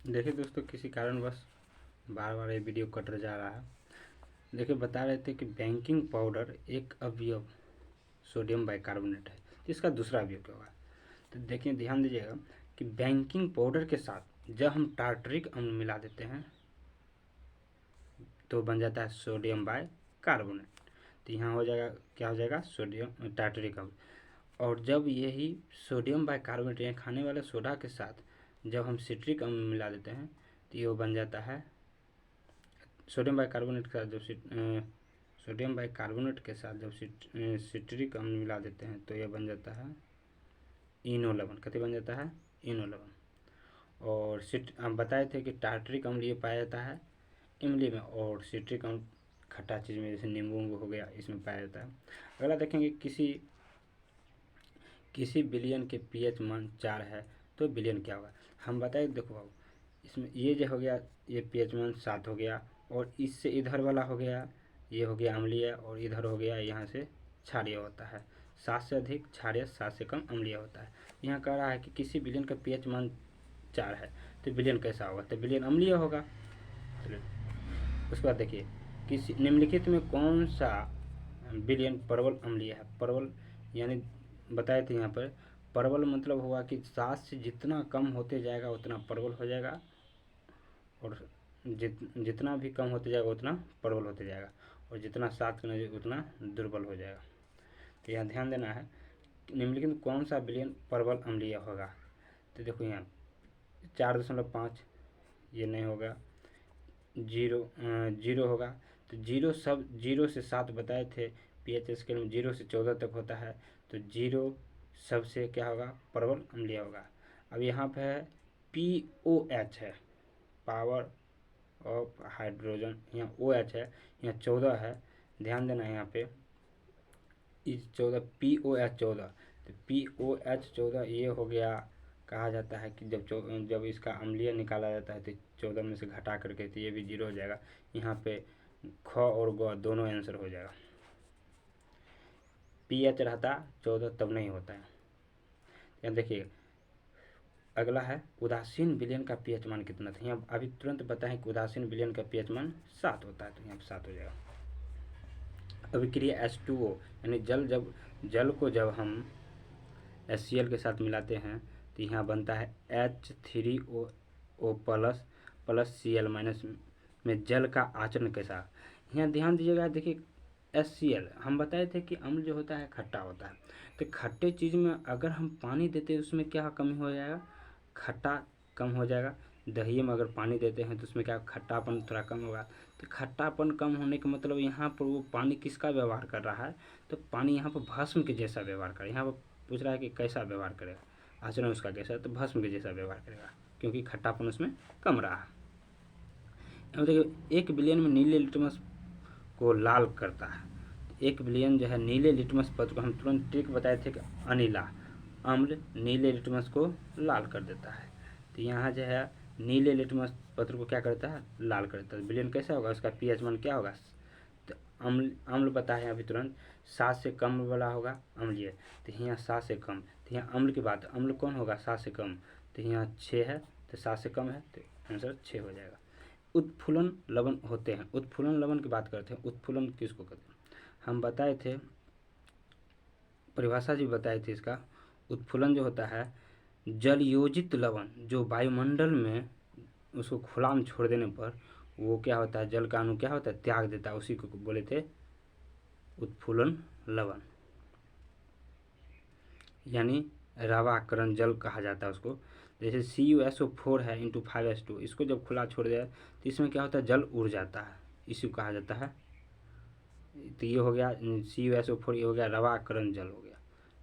देखिए दोस्तों, किसी कारणवश बार बार ये वीडियो कट जा रहा है। देखिए, बता रहे थे कि बेकिंग पाउडर एक अवयव सोडियम बाइकार्बोनेट है, जिसका दूसरा अवयव क्या होगा। तो देखिए, ध्यान दीजिएगा कि बेकिंग पाउडर के साथ जब हम टार्टरिक अम्ल मिला देते हैं तो बन जाता है सोडियम बाइकार्बोनेट। तो यहाँ हो जाएगा, क्या हो जाएगा, सोडियम टार्टरिक अम्ल। और जब यही सोडियम बाइकार्बोनेट या खाने वाले सोडा के साथ जब हम सिट्रिक अम्ल मिला देते हैं तो ये बन जाता है सोडियम बाइकार्बोनेट के साथ सोडियम बाइकार्बोनेट के साथ जब सिट्रिक अम्ल मिला देते हैं तो ये बन जाता है इनो लवण। कथी बन जाता है, इनो लवण। और हम बताए थे कि टार्टरिक अम्ल ये पाया जाता है इमली में, और सिट्रिक अम्ल खट्टा चीज़ में जैसे नींबू हो गया, इसमें पाया जाता है। अगला देखेंगे, किसी विलयन के पीएच मान 4 है तो विलयन क्या होगा। हम बताए, देखो बाबू, इसमें ये जो हो गया, ये पीएच मान 7 हो गया, और इससे इधर वाला हो गया, ये हो गया अम्लीय, और इधर हो गया यहाँ से क्षारीय होता है। 7 से अधिक क्षारीय, 7 से कम अम्लीय होता है। यहाँ कह रहा है कि किसी विलयन का पीएच मान 4 है तो विलयन कैसा होगा, तो विलयन अम्लीय होगा। चलिए, उसके बाद देखिए, किसी निम्नलिखित में कौन सा विलयन परवल अम्लीय है। परवल यानी बताए थे यहाँ पर, परवल मतलब हुआ कि 7 से जितना कम होते जाएगा उतना परवल हो जाएगा, और जितना भी कम होते जाएगा उतना प्रबल होते जाएगा, और जितना 7 के नज़दीक उतना दुर्बल हो जाएगा। तो यहाँ ध्यान देना है, निम्नलिखित कौन सा विलयन प्रबल अम्लीय होगा। तो देखो यहाँ 4.5 ये नहीं होगा, 0 होगा। तो 0 से 7 बताए थे, पीएच स्केल में 0 से 14 तक होता है, तो 0 सबसे क्या होगा, प्रबल अम्लीय होगा। अब यहाँ पे है POH है, पावर ऑफ हाइड्रोजन, यहाँ OH है, यहाँ 14 है। ध्यान देना यहाँ पे, इस 14 POH 14, तो POH 14 ये हो गया। कहा जाता है कि जब इसका अम्लीय निकाला जाता है तो 14 में से घटा करके तो ये भी 0 हो जाएगा। यहाँ पे ख और ग दोनों आंसर हो जाएगा। पीएच रहता 14 तब नहीं होता है। यहाँ देखिए, अगला है उदासीन विलयन का पीएच मान कितना था। यहाँ अभी तुरंत बताएं कि उदासीन विलयन का पीएच मान 7 होता है, तो यहाँ 7 हो जाएगा। अभिक्रिया H2O यानी जल को जब हम HCl के साथ मिलाते हैं तो यहाँ बनता है H3O प्लस Cl माइनस में जल का आचरण कैसा। यहाँ ध्यान दीजिएगा, देखिए HCl हम बताए थे कि अम्ल जो होता है खट्टा होता है, तो खट्टे चीज़ में अगर हम पानी देते हैं उसमें क्या कमी हो जाएगा, खट्टा कम हो जाएगा। दही में अगर पानी देते हैं तो उसमें क्या खट्टापन थोड़ा कम होगा। तो खट्टापन कम होने का मतलब यहाँ पर वो पानी किसका व्यवहार कर रहा है, तो पानी यहाँ पर भस्म के जैसा व्यवहार कर, यहाँ पर पूछ रहा है कि कैसा व्यवहार करेगा, आचरण उसका कैसा है, तो भस्म के जैसा व्यवहार करेगा, क्योंकि खट्टापन उसमें कम रहा। अब देखिए, 1 विलयन में नीले लिटमस को लाल करता है। 1 विलयन जो है नीले लिटमस पत्र को, हम तुरंत ट्रिक बताए थे कि अनिला अम्ल नीले लिटमस को लाल कर देता है। तो यहाँ जो है नीले लिटमस पत्र को क्या करता है, लाल कर देता है। विलयन कैसा होगा, उसका पीएच मान क्या होगा, तो अम्ल बताए हैं अभी तुरंत, 7 से कम वाला होगा अम्लीय। तो यहाँ 7 से कम, तो यहाँ अम्ल की बात, अम्ल कौन होगा, 7 से कम, तो यहाँ 6 है, तो 7 से कम है तो आंसर 6 हो जाएगा। उत्फुलन लवण होते हैं, उत्फुलन लवण की बात करते हैं। उत्फुलन किसको कहते हैं, हम बताए थे, परिभाषा जी बताई थी इसका। उत्फुलन जो होता है, जल योजित लवण जो वायुमंडल में उसको खुला में छोड़ देने पर वो क्या होता है, जल का अणु क्या होता है, त्याग देता है, उसी को बोले थे उत्फुलन लवण, यानी रवाकरण जल कहा जाता है उसको। जैसे CuSO4 है इंटू 5H2, इसको जब खुला छोड़ दिया तो इसमें क्या होता है, जल उड़ जाता है, इसी को कहा जाता है। तो ये हो गया CuSO4, ये हो गया रवाकरण जल हो गया,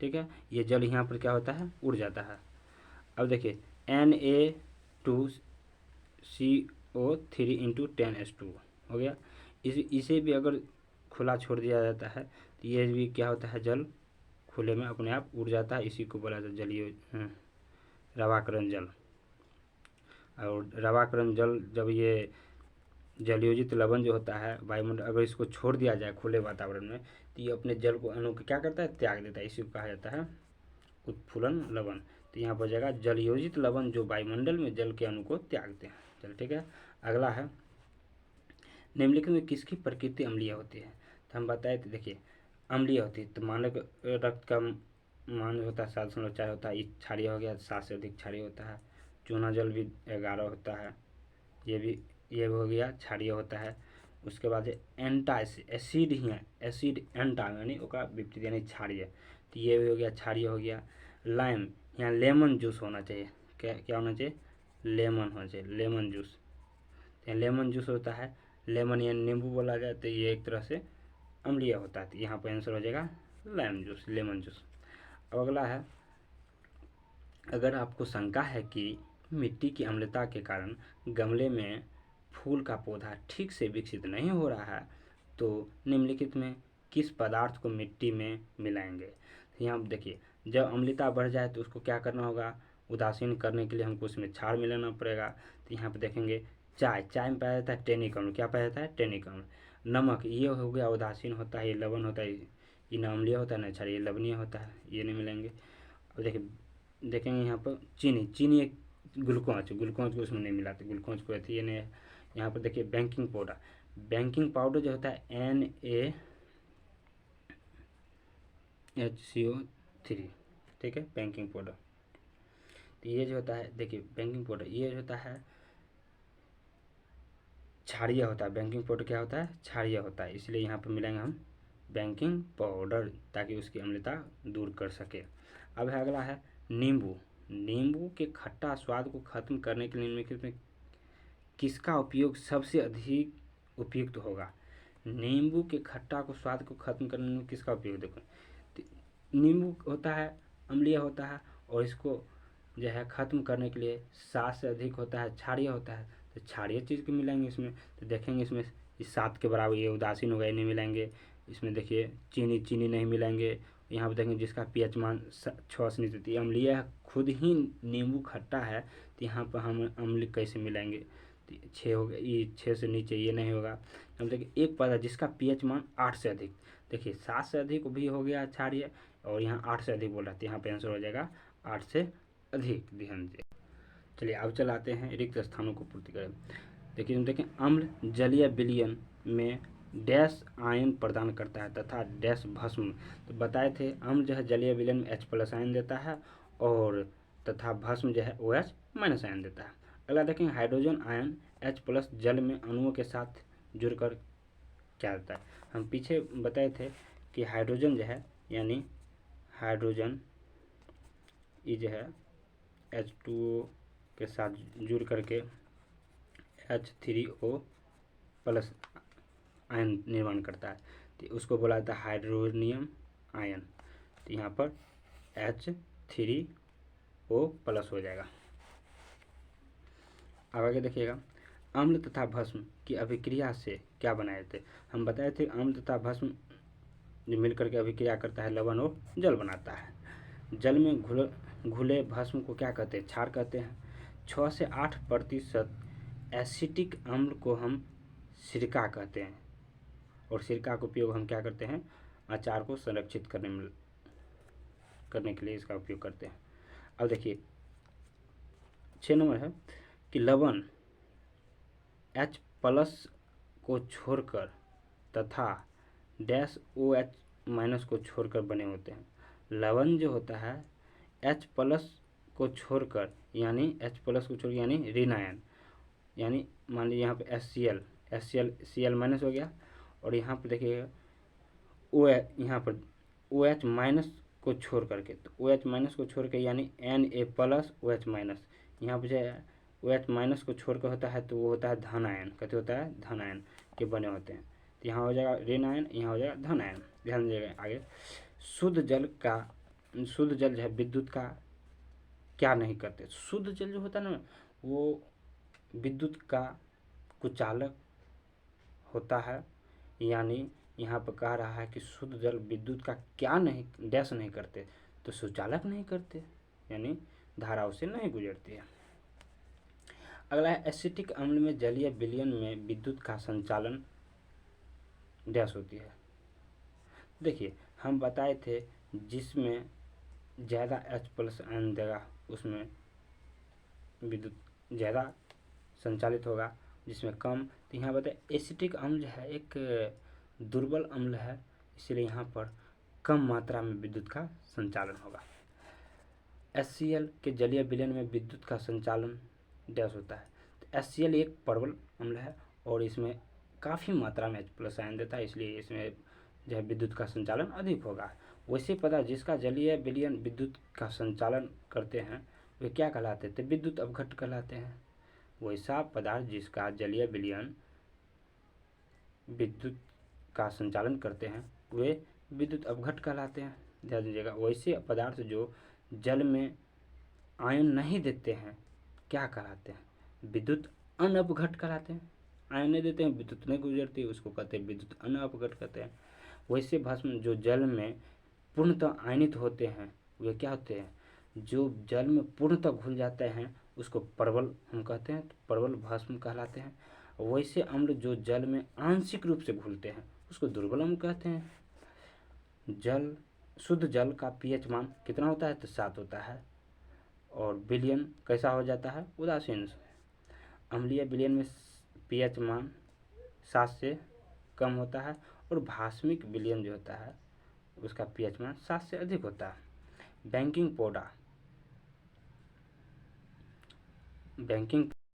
ठीक है। ये जल यहाँ पर क्या होता है, उड़ जाता है। अब देखिए Na2CO3 इंटू 10H2 हो गया। इसे भी अगर खुला छोड़ दिया जाता है तो ये भी क्या होता है, जल खुले में अपने आप उड़ जाता है, इसी को बोला जाता है जलीय रवाकरण जल। और रवाकरण जल, जब ये जलयोजित लवण जो होता है वायुमंडल, अगर इसको छोड़ दिया जाए खुले वातावरण में तो ये अपने जल को अणु को क्या करता है, त्याग देता है, इसी को कहा जाता है उत्फुलन लवण। तो यहाँ पर हो जाएगा जलयोजित लवण जो वायुमंडल में जल के अणु को त्यागते हैं। चल ठीक है। अगला है निम्नलिखित में किसकी प्रकृति अम्लीय होती है। तो हम बताए थे, देखिए अम्लीय होती है तो मानक रक्त का मान होता है 7.4 होता है, क्षारीय हो गया 7 से अधिक क्षारीय होता है। चूना जल भी 11 होता है, ये हो गया क्षारीय होता है। उसके बाद एंटा एसिड ही है, एसिड एंटा यानी उसका विपरीत यानी क्षारीय, तो ये भी हो गया क्षारीय हो गया। लाइम, यहाँ लेमन जूस होना चाहिए, क्या होना चाहिए, लेमन होना चाहिए, लेमन जूस। यहाँ लेमन जूस होता है, लेमन या नींबू बोला जाए तो ये एक तरह से अम्लीय होता है, तो यहाँ पर आंसर हो जाएगा लाइम जूस, लेमन जूस। अब अगला है, अगर आपको शंका है कि मिट्टी की अम्लता के कारण गमले में फूल का पौधा ठीक से विकसित नहीं हो रहा है तो निम्नलिखित में किस पदार्थ को मिट्टी में मिलाएंगे। यहाँ देखिए जब अम्लता बढ़ जाए तो उसको क्या करना होगा, उदासीन करने के लिए हमको उसमें क्षार मिलाना पड़ेगा। तो यहाँ पे देखेंगे चाय में पाया जाता है टेनिक अम्ल, क्या पाया जाता है, टेनिक अम्ल। नमक ये हो गया उदासीन होता है, ये लवण होता है, ये न अम्लीय होता है न क्षारीय, ये लवणीय होता है, ये नहीं मिलेंगे। अब देखिए देखेंगे यहाँ पर चीनी एक ग्लूकोज को उसमें नहीं मिलाते, ग्लूकोज को ये नहीं है। यहाँ पर देखिए बेकिंग पाउडर जो होता है NaHCO3, ठीक है, बेकिंग पाउडर। तो ये जो होता है देखिए बेकिंग पाउडर ये होता है क्षारीय होता है, बेकिंग पाउडर क्या होता है, क्षारीय होता है, इसलिए यहाँ पर मिलाएंगे हम बेकिंग पाउडर ताकि उसकी अम्लता दूर कर सके। अब है अगला है नींबू के खट्टा स्वाद को खत्म करने के लिए निम्नलिखित में किसका उपयोग सबसे अधिक उपयुक्त होगा। नींबू के खट्टा को स्वाद को खत्म करने में किसका उपयोग, देखो नींबू होता है अम्लीय होता है और इसको जो है ख़त्म करने के लिए 7 से अधिक होता है, क्षारीय होता है, तो क्षारीय चीज़ को मिलाएंगे इसमें। तो देखेंगे इसमें इस 7 के बराबर ये उदासीन होगा, ये नहीं मिलाएंगे। इसमें देखिए चीनी नहीं मिलाएंगे। यहाँ पर देखेंगे जिसका pH मान 6 से नीचे, अम्लीय है, खुद ही नींबू खट्टा है, तो यहाँ पर हम अम्ल कैसे मिलाएंगे, 6 हो गया, ये 6 से नीचे ये नहीं होगा। हम देखिए एक पदार्थ जिसका pH मान 8 से अधिक, देखिए 7 से अधिक भी हो गया क्षारीय और यहाँ 8 से अधिक बोल रहा है, तो यहाँ पे आंसर हो जाएगा 8 से अधिक, ध्यान दीजिए। चलिए अब चलाते हैं रिक्त स्थानों को पूर्ति करें। देखिए देखें अम्ल जलीय विलयन में डैश आयन प्रदान करता है तथा डैश भस्म। तो बताए थे अम्ल जो है जलीय विलयन में H+ आयन देता है और तथा भस्म जो है OH- आयन देता है। अगला देखें हाइड्रोजन आयन H+ जल में अणुओं के साथ जुड़कर क्या देता है। हम पीछे बताए थे कि हाइड्रोजन जो है यानी हाइड्रोजन ये जो है H2O के साथ जुड़ करके H3O+ आयन निर्माण करता है, तो उसको बोला जाता है हाइड्रोनियम आयन। तो यहाँ पर H3O+ हो जाएगा। अब आगे देखिएगा अम्ल तथा भस्म की अभिक्रिया से क्या बनाए थे। हम बताए थे अम्ल तथा भस्म जो मिलकर के अभिक्रिया करता है लवण और जल बनाता है। जल में घुले भस्म को क्या कहते हैं, क्षार कहते हैं। 6 से 8% एसिटिक अम्ल को हम सिरका कहते हैं और सिरका का उपयोग हम क्या करते हैं, अचार को संरक्षित करने के लिए इसका उपयोग करते हैं। अब देखिए 6 नंबर है कि लवण H+ को छोड़कर तथा डैश OH- को छोड़कर बने होते हैं। लवण जो होता है H+ को छोड़कर यानी H+ को छोड़ यानी ऋण आयन, यानी मान लीजिए यहाँ पे Cl- हो गया और यहाँ पर देखिएगा यहाँ पर OH- को छोड़ करके, तो OH- को छोड़ के यानी Na+OH-, यहाँ पर जो है OH- को छोड़कर होता है तो वो होता है धन आयन, कहते होता है धन आयन के बने होते हैं। तो यहाँ हो जाएगा ऋण आयन, यहाँ हो जाएगा धन आयन, ध्यान दीजिएगा। आगे शुद्ध जल जो है विद्युत का क्या नहीं करते। शुद्ध जल जो होता है ना वो विद्युत का कुचालक होता है, यानी यहाँ पर कह रहा है कि शुद्ध जल विद्युत का क्या नहीं डैश नहीं करते, तो सुचालक नहीं करते यानी धाराओं से नहीं गुजरती है। अगला है एसिटिक अम्ल में जलीय विलयन में विद्युत का संचालन डैश होती है। देखिए हम बताए थे जिसमें ज़्यादा H+ आयन देगा उसमें विद्युत ज़्यादा संचालित होगा, जिसमें कम। तो यहाँ बताए एसिटिक अम्ल है एक दुर्बल अम्ल है, इसलिए यहाँ पर कम मात्रा में विद्युत का संचालन होगा। HCl के जलीय विलयन में विद्युत का संचालन डैश होता है। तो HCl एक प्रबल अम्ल है और इसमें काफ़ी मात्रा में H+ आयन देता है, इसलिए इसमें जो है विद्युत का संचालन अधिक होगा। वैसे पदार्थ जिसका जलीय विलयन विद्युत का संचालन करते हैं वे क्या कहलाते हैं? तो विद्युत अपघट्ट कहलाते हैं। वैसा पदार्थ जिसका जलीय विलयन विद्युत का संचालन करते हैं वे विद्युत अपघट्ट कहलाते हैं, ध्यान दीजिएगा। वैसे पदार्थ जो जल में आयन नहीं देते हैं क्या कहलाते हैं? विद्युत अनअपघट्ट कहलाते हैं। आयन नहीं देते हैं, विद्युत नहीं गुजरती, उसको कहते हैं विद्युत अनअपघट्ट कहते हैं। वैसे भस्म जो जल में पूर्णतः आयनित होते हैं वे क्या होते हैं? जो जल में पूर्णतः घुल जाते हैं उसको प्रबल हम कहते हैं, तो प्रबल भस्म कहलाते हैं। वैसे अम्ल जो जल में आंशिक रूप से घुलते हैं उसको दुर्बल अम्ल कहते हैं। जल शुद्ध जल का pH मान कितना होता है? तो 7 होता है। और विलयन कैसा हो जाता है? उदासीन। अम्लीय विलयन में pH मान 7 से कम होता है और भास्मिक विलयन जो होता है उसका pH मान 7 से अधिक होता है। बैंकिंग